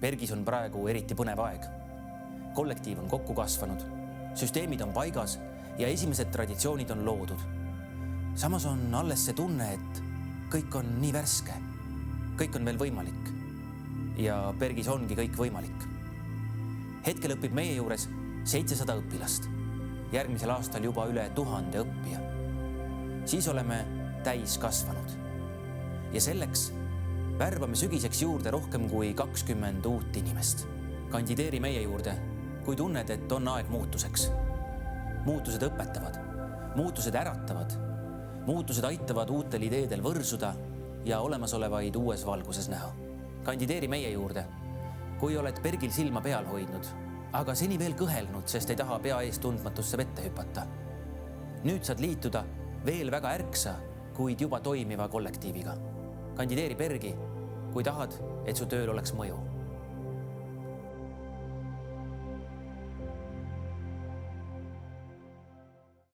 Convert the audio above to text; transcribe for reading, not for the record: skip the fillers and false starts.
Bergis on praegu eriti põnev aeg. Kollektiiv on kokku kasvanud, süsteemid on paigas ja esimesed traditsioonid on loodud. Samas on alles see tunne, et kõik on nii värske. Kõik on veel võimalik. Ja Bergis ongi kõik võimalik. Hetkel õpib meie juures 700 õpilast. Järgmisel aastal juba üle 1000 õppija. Siis oleme täis kasvanud. Ja selleks värbame sügiseks juurde rohkem kui 20 uut inimest. Kandideeri meie juurde, kui tunned, et on aeg muutuseks. Muutused õpetavad, muutused äratavad, muutused aitavad uutel ideedel võrsuda ja olemasolevaid uues valguses näha. Kandideeri meie juurde, kui oled Bergil silma peal hoidnud, aga seni veel kõhelnud, sest ei taha pea ees tundmatusse vette hüpata. Nüüd saad liituda veel väga ärksa, kuid juba toimiva kollektiiviga. Kandideeri Bergi, kui tahad, et su tööl oleks mõju.